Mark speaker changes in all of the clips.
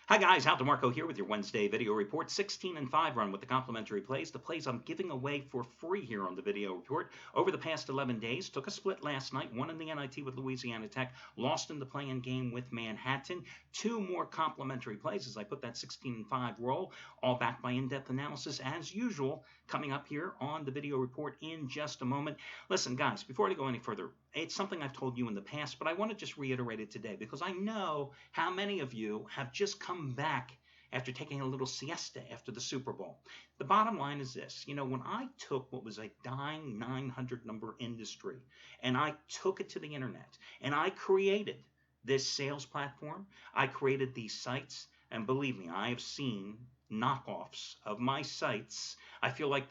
Speaker 1: Hi guys, Al DeMarco here with your Wednesday video report. 16 and 5 run with the complimentary plays. The plays I'm giving away for free here on the video report. Over the past 11 days, took a split last night, won in the NIT with Louisiana Tech, lost in the play-in game with Manhattan. Two more complimentary plays as I put that 16 and 5 roll, all backed by in-depth analysis as usual, coming up here on the video report in just a moment. Listen guys, before I go any further, it's something I've told you in the past, but I want to just reiterate it today because I know how many of you have just come back after taking a little siesta after the Super Bowl. The bottom line is this. When I took what was a dying 900 number industry and I took it to the internet and I created this sales platform, I created these sites, and believe me, I have seen knockoffs of my sites. I feel like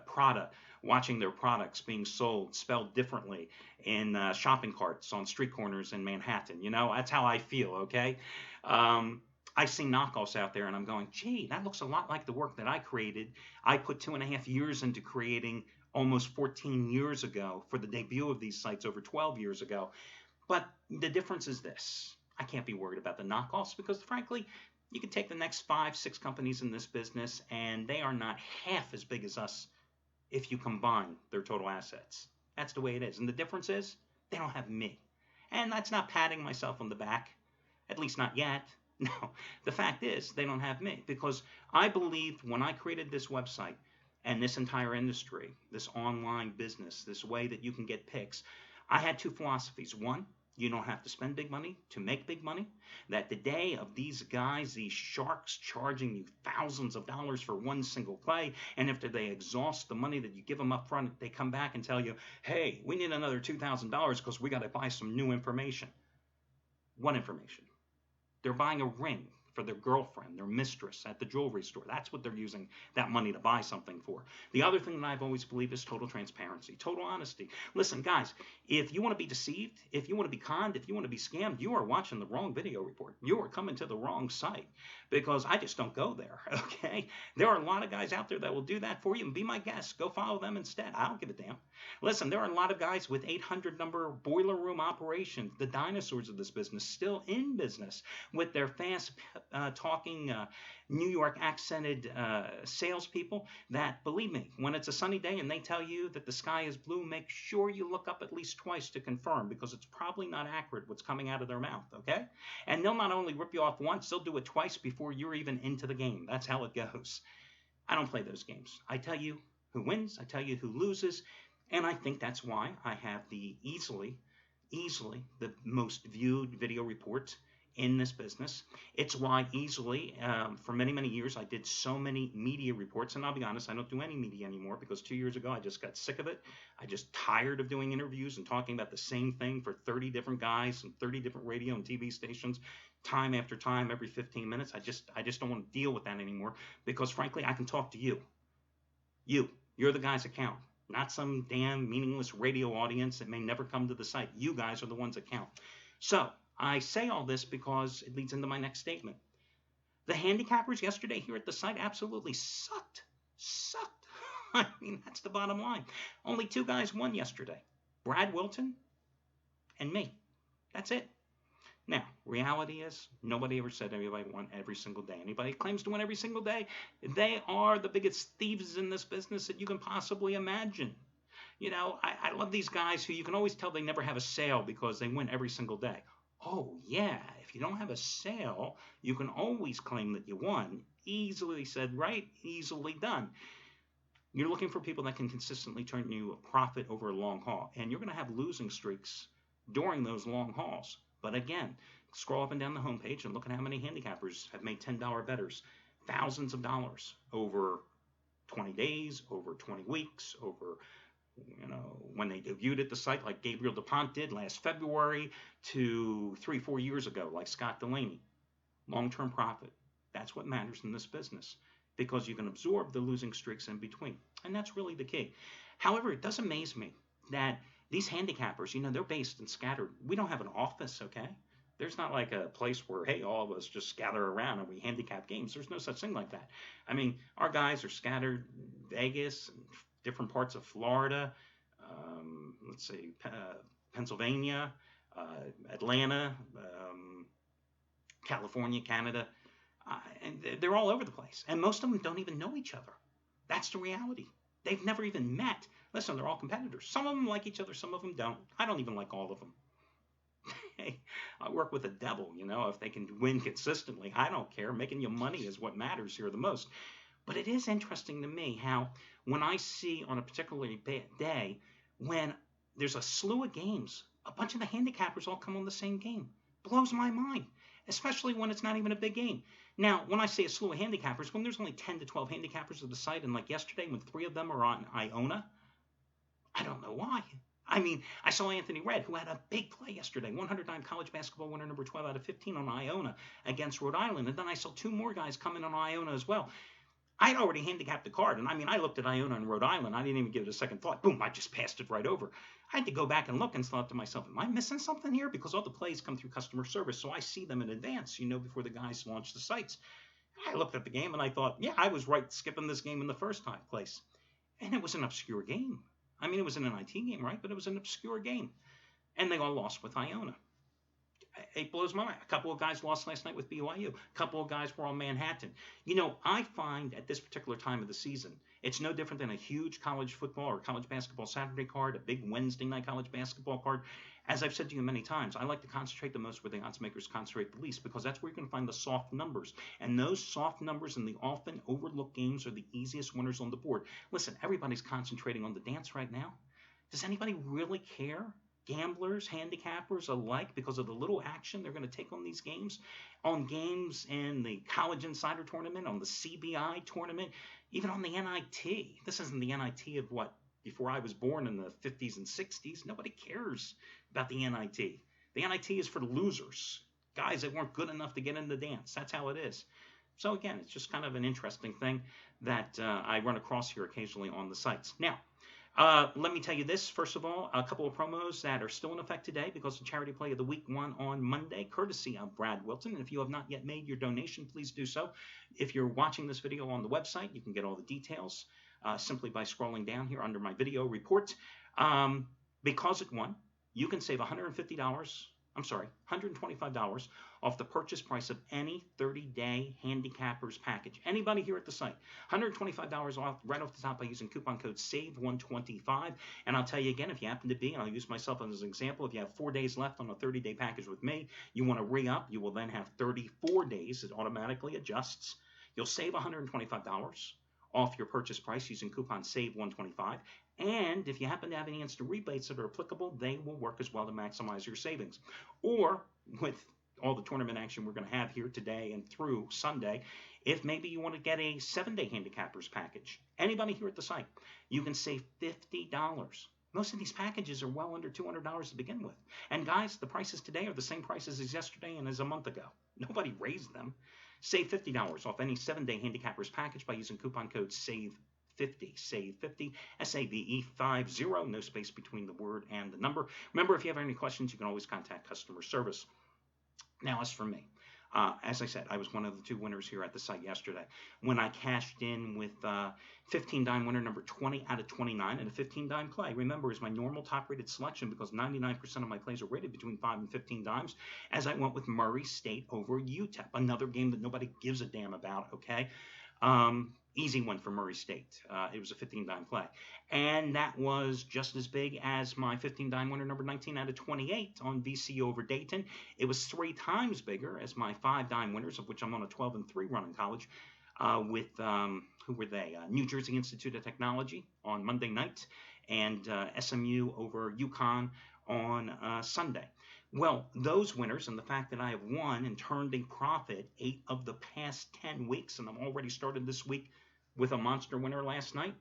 Speaker 1: Prada watching their products being sold, spelled differently in shopping carts on street corners in Manhattan. That's how I feel, okay? I see knockoffs out there and I'm going, gee, that looks a lot like the work that I created. I put 2.5 years into creating almost 14 years ago for the debut of these sites over 12 years ago. But the difference is this. I can't be worried about the knockoffs because frankly, you can take the next 5, 6 companies in this business and they are not half as big as us if you combine their total assets. That's the way it is. And the difference is they don't have me. And that's not patting myself on the back, at least not yet. No, the fact is they don't have me because I believed when I created this website and this entire industry, this online business, this way that you can get picks, I had two philosophies. One, you don't have to spend big money to make big money. That the day of these guys, these sharks charging you thousands of dollars for one single play, and after they exhaust the money that you give them up front, they come back and tell you, hey, we need another $2,000 because we got to buy some new information. What information? They're buying a ring for their girlfriend, their mistress at the jewelry store. That's what they're using that money to buy something for. The other thing that I've always believed is total transparency, total honesty. Listen, guys, if you want to be deceived, if you want to be conned, if you want to be scammed, you are watching the wrong video report. You are coming to the wrong site because I just don't go there, okay? There are a lot of guys out there that will do that for you, and be my guest. Go follow them instead. I don't give a damn. Listen, there are a lot of guys with 800 number boiler room operations, the dinosaurs of this business, still in business with their fast talking New York accented salespeople that, believe me, when it's a sunny day and they tell you that the sky is blue, make sure you look up at least twice to confirm because it's probably not accurate what's coming out of their mouth, okay? And they'll not only rip you off once, they'll do it twice before you're even into the game. That's how it goes. I don't play those games. I tell you who wins, I tell you who loses, and I think that's why I have the easily the most viewed video report in this business. It's why easily, for many, many years, I did so many media reports. And I'll be honest, I don't do any media anymore because 2 years ago, I just got sick of it. I just tired of doing interviews and talking about the same thing for 30 different guys and 30 different radio and TV stations, time after time, every 15 minutes. I just don't want to deal with that anymore because frankly, I can talk to you. You're the guys that count, not some damn meaningless radio audience that may never come to the site. You guys are the ones that count. So I say all this because it leads into my next statement. The handicappers yesterday here at the site absolutely sucked. I mean, that's the bottom line. Only 2 guys won yesterday. Brad Wilton and me. That's it. Now, reality is nobody ever said anybody won every single day. Anybody claims to win every single day, they are the biggest thieves in this business that you can possibly imagine. I love these guys who you can always tell they never have a sale because they win every single day. Oh, yeah, if you don't have a sale, you can always claim that you won. Easily said, right? Easily done. You're looking for people that can consistently turn you a profit over a long haul, and you're going to have losing streaks during those long hauls. But again, scroll up and down the homepage and look at how many handicappers have made $10 bettors. Thousands of dollars over 20 days, over 20 weeks, over when they debuted at the site like Gabriel DuPont did last February to 3-4 years ago like Scott Delaney. Long-term profit. That's what matters in this business because you can absorb the losing streaks in between. And that's really the key. However, it does amaze me that these handicappers, they're based and scattered. We don't have an office, okay? There's not like a place where, hey, all of us just gather around and we handicap games. There's no such thing like that. I mean, our guys are scattered in Vegas and different parts of Florida, Pennsylvania, Atlanta, California, Canada, and they're all over the place. And most of them don't even know each other. That's the reality. They've never even met. Listen, they're all competitors. Some of them like each other, some of them don't. I don't even like all of them. Hey, I work with the devil, if they can win consistently, I don't care. Making you money is what matters here the most. But it is interesting to me how when I see on a particularly bad day, when there's a slew of games, a bunch of the handicappers all come on the same game. Blows my mind, especially when it's not even a big game. Now, when I say a slew of handicappers, when there's only 10 to 12 handicappers at the site, and like yesterday when 3 of them are on Iona, I don't know why. I mean, I saw Anthony Red, who had a big play yesterday, 100-time college basketball winner, number 12 out of 15 on Iona against Rhode Island. And then I saw 2 more guys come in on Iona as well. I'd already handicapped the card, and I looked at Iona and Rhode Island. I didn't even give it a second thought. Boom, I just passed it right over. I had to go back and look and thought to myself, am I missing something here? Because all the plays come through customer service, so I see them in advance, before the guys launch the sites. I looked at the game, and I thought, yeah, I was right skipping this game in the first time place. And it was an obscure game. It was an NIT game, right? But it was an obscure game. And they all lost with Iona. It blows my mind. A couple of guys lost last night with BYU. A couple of guys were on Manhattan. I find at this particular time of the season, it's no different than a huge college football or college basketball Saturday card, a big Wednesday night college basketball card. As I've said to you many times, I like to concentrate the most where the odds makers concentrate the least, because that's where you're going to find the soft numbers. And those soft numbers in the often overlooked games are the easiest winners on the board. Listen, everybody's concentrating on the dance right now. Does anybody really care? Gamblers, handicappers alike, because of the little action they're going to take on these games, on games in the College Insider Tournament, on the CBI Tournament, even on the NIT. This isn't the NIT of what, before I was born in the 50s and 60s. Nobody cares about the NIT. The NIT is for the losers, guys that weren't good enough to get in the dance. That's how it is. So again, it's just kind of an interesting thing that I run across here occasionally on the sites. Now, let me tell you this, first of all, a couple of promos that are still in effect today because the Charity Play of the Week won on Monday, courtesy of Brad Wilton. And if you have not yet made your donation, please do so. If you're watching this video on the website, you can get all the details simply by scrolling down here under my video report. Because it won, you can save $125 off the purchase price of any 30-day Handicappers package. Anybody here at the site, $125 off right off the top by using coupon code SAVE125. And I'll tell you again, if you happen to be, and I'll use myself as an example, if you have 4 days left on a 30-day package with me, you want to re-up, you will then have 34 days. It automatically adjusts. You'll save $125 off your purchase price using coupon SAVE125. And if you happen to have any instant rebates that are applicable, they will work as well to maximize your savings. Or with all the tournament action we're going to have here today and through Sunday, if maybe you want to get a 7-day Handicappers package, anybody here at the site, you can save $50. Most of these packages are well under $200 to begin with. And guys, the prices today are the same prices as yesterday and as a month ago. Nobody raised them. Save $50 off any 7-day Handicappers package by using coupon code SAVE50, SAVE50, SAVE50, no space between the word and the number. Remember, if you have any questions, you can always contact customer service. Now, as for me, as I said, I was one of the 2 winners here at the site yesterday when I cashed in with 15-dime winner number 20 out of 29 and a 15-dime play. Remember, is my normal top-rated selection because 99% of my plays are rated between 5 and 15 dimes, as I went with Murray State over UTEP, another game that nobody gives a damn about, okay? Easy one for Murray State. It was a 15-dime play. And that was just as big as my 15-dime winner, number 19 out of 28 on VCU over Dayton. It was 3 times bigger as my 5-dime winners, of which I'm on a 12-3 run in college, with, who were they? New Jersey Institute of Technology on Monday night, and SMU over UConn on Sunday. Well, those winners and the fact that I have won and turned a profit 8 of the past 10 weeks, and I'm already started this week with a monster winner last night,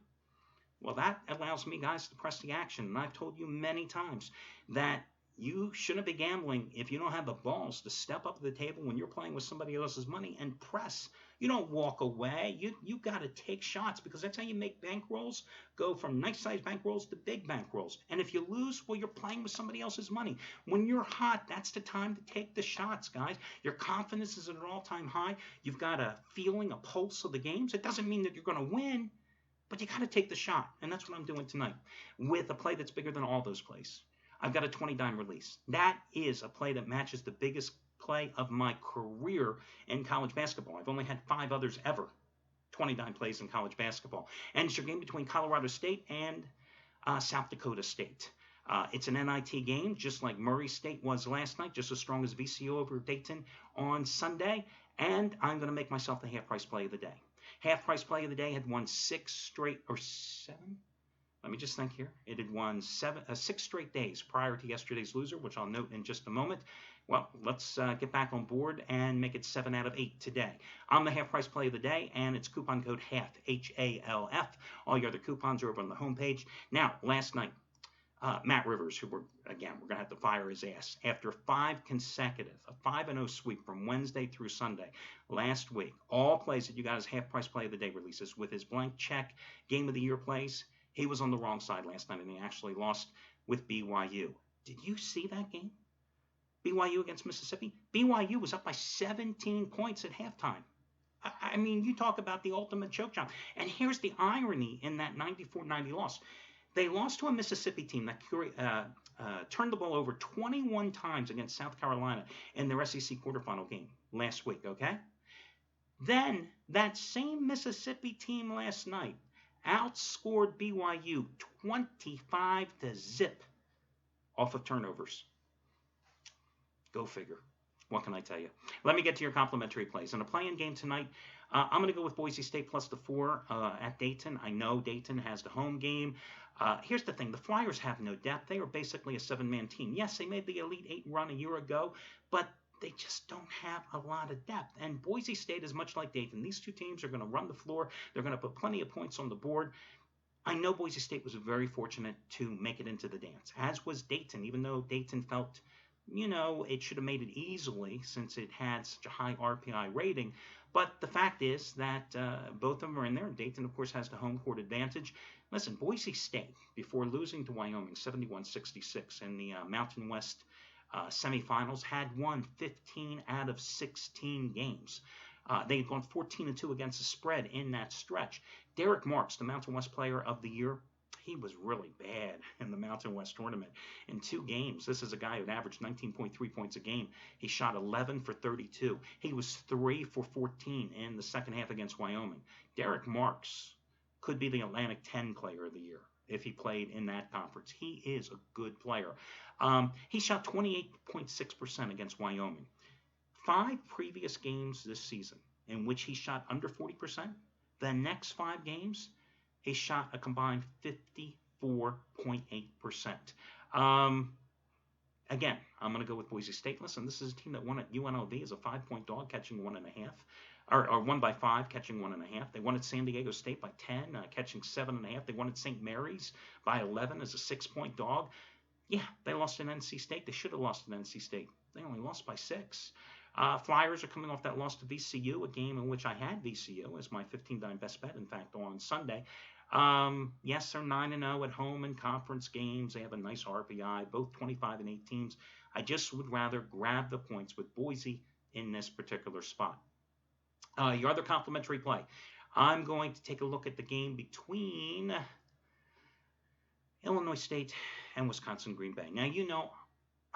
Speaker 1: well, that allows me, guys, to press the action. And I've told you many times that you shouldn't be gambling if you don't have the balls to step up to the table when you're playing with somebody else's money and press. You don't walk away. You got to take shots, because that's how you make bankrolls go from nice-sized bankrolls to big bankrolls. And if you lose, well, you're playing with somebody else's money. When you're hot, that's the time to take the shots, guys. Your confidence is at an all-time high. You've got a feeling, a pulse of the games. It doesn't mean that you're going to win, but you got to take the shot. And that's what I'm doing tonight with a play that's bigger than all those plays. I've got a 20-dime release. That is a play that matches the biggest play of my career in college basketball. I've only had 5 others ever. 29 plays in college basketball. And it's your game between Colorado State and South Dakota State. It's an NIT game, just like Murray State was last night, just as strong as VCU over Dayton on Sunday. And I'm going to make myself the half-price play of the day. Half-price play of the day had won 6 straight, or 7? Let me just think here. It had won 6 straight days prior to yesterday's loser, which I'll note in just a moment. Well, let's get back on board and make it 7 out of 8 today. I'm the half-price play of the day, and it's coupon code HALF, H-A-L-F. All your other coupons are over on the homepage. Now, last night, Matt Rivers, who we're going to have to fire his ass. After 5 consecutive, a 5-0 sweep from Wednesday through Sunday last week, all plays that you got as half-price play of the day releases with his blank check game of the year plays, he was on the wrong side last night, and he actually lost with BYU. Did you see that game? BYU against Mississippi? BYU was up by 17 points at halftime. I mean, you talk about the ultimate choke job. And here's the irony in that 94-90 loss. They lost to a Mississippi team that turned the ball over 21 times against South Carolina in their SEC quarterfinal game last week, okay? Then that same Mississippi team last night outscored BYU 25-0 off of turnovers. Go figure. What can I tell you? Let me get to your complimentary plays. In a play-in game tonight, I'm going to go with Boise State plus the 4 at Dayton. I know Dayton has the home game. Here's the thing. The Flyers have no depth. They are basically a 7-man team. Yes, they made the Elite 8 run a year ago, but they just don't have a lot of depth. And Boise State is much like Dayton. These two teams are going to run the floor. They're going to put plenty of points on the board. I know Boise State was very fortunate to make it into the dance, as was Dayton, even though Dayton felt, it should have made it easily since it had such a high RPI rating. But the fact is that both of them are in there. Dayton, of course, has the home court advantage. Listen, Boise State, before losing to Wyoming 71-66 in the Mountain West semifinals, had won 15 out of 16 games. They had gone 14-2 against the spread in that stretch. Derek Marks, the Mountain West Player of the Year, he was really bad in the Mountain West tournament. In 2 games, this is a guy who averaged 19.3 points a game. He shot 11 for 32. He was 3 for 14 in the second half against Wyoming. Derek Marks could be the Atlantic 10 Player of the Year if he played in that conference. He is a good player. He shot 28.6% against Wyoming. 5 previous games this season in which he shot under 40%. The next 5 games, he shot a combined 54.8%. Again, I'm going to go with Boise State. Listen, this is a team that won at UNLV as a 5-point dog, catching 1.5. Or won by 5, catching 1.5. They won at San Diego State by 10, catching 7.5. They won at St. Mary's by 11 as a 6-point dog. Yeah, they lost at NC State. They should have lost at NC State. They only lost by 6. Flyers are coming off that loss to VCU, a game in which I had VCU as my 15-dime best bet, in fact, on Sunday. Yes, they're 9-0 at home in conference games. They have a nice RPI, both 25-8 teams. I just would rather grab the points with Boise in this particular spot. Your other complimentary play. I'm going to take a look at the game between Illinois State and Wisconsin Green Bay. Now,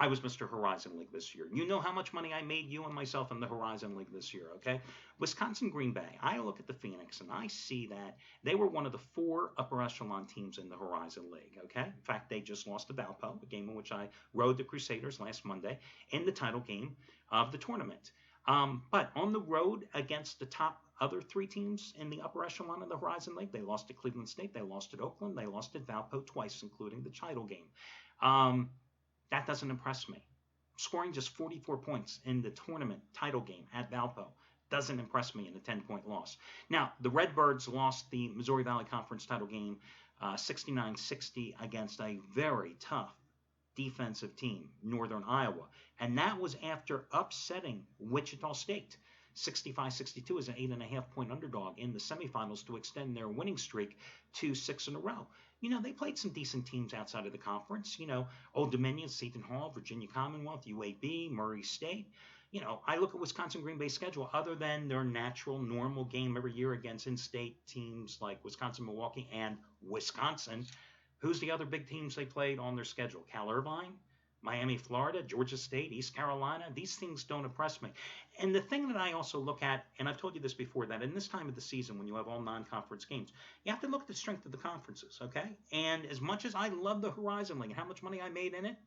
Speaker 1: I was Mr. Horizon League this year. You know how much money I made, you and myself, in the Horizon League this year, okay? Wisconsin Green Bay, I look at the Phoenix, and I see that they were one of the 4 upper echelon teams in the Horizon League, okay? In fact, they just lost to Valpo, a game in which I rode the Crusaders last Monday in the title game of the tournament. But on the road against the top other 3 teams in the upper echelon of the Horizon League, they lost to Cleveland State, they lost at Oakland, they lost at Valpo twice, including the title game. That doesn't impress me. Scoring just 44 points in the tournament title game at Valpo doesn't impress me in a 10-point loss. Now, the Redbirds lost the Missouri Valley Conference title game 69-60 against a very tough defensive team, Northern Iowa. And that was after upsetting Wichita State. 65-62 as an 8.5-point underdog in the semifinals to extend their winning streak to 6 in a row. They played some decent teams outside of the conference. Old Dominion, Seton Hall, Virginia Commonwealth, UAB, Murray State. I look at Wisconsin Green Bay's schedule, other than their natural, normal game every year against in-state teams like Wisconsin, Milwaukee, and Wisconsin. Who's the other big teams they played on their schedule? Cal Irvine, Miami, Florida, Georgia State, East Carolina, these things don't impress me. And the thing that I also look at, and I've told you this before, that in this time of the season when you have all non-conference games, you have to look at the strength of the conferences, okay? And as much as I love the Horizon League and how much money I made in it,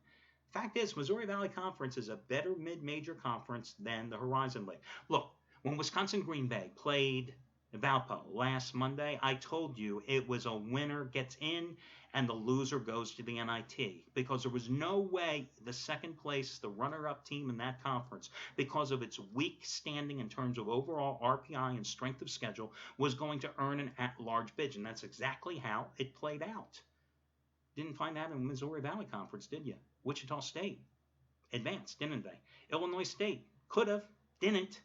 Speaker 1: fact is, Missouri Valley Conference is a better mid-major conference than the Horizon League. Look, when Wisconsin Green Bay played Valpo last Monday, I told you it was a winner gets in and the loser goes to the NIT because there was no way the second place, the runner-up team in that conference, because of its weak standing in terms of overall RPI and strength of schedule, was going to earn an at-large bid, and that's exactly how it played out. Didn't find that in the Missouri Valley Conference, did you? Wichita State advanced, didn't they? Illinois State could have, didn't.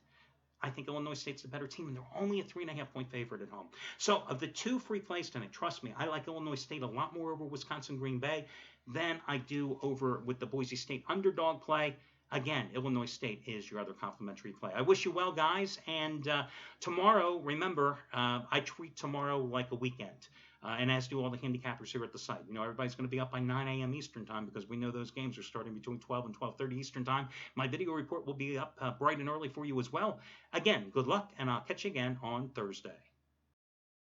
Speaker 1: I think Illinois State's the better team, and they're only a 3.5-point favorite at home. So of the two free plays tonight, trust me, I like Illinois State a lot more over Wisconsin Green Bay than I do over with the Boise State underdog play. Again, Illinois State is your other complimentary play. I wish you well, guys. And tomorrow, remember, I treat tomorrow like a weekend. And as do all the handicappers here at the site. You know, everybody's going to be up by 9 a.m. Eastern time because we know those games are starting between 12 and 12:30 Eastern time. My video report will be up bright and early for you as well. Again, good luck, and I'll catch you again on Thursday.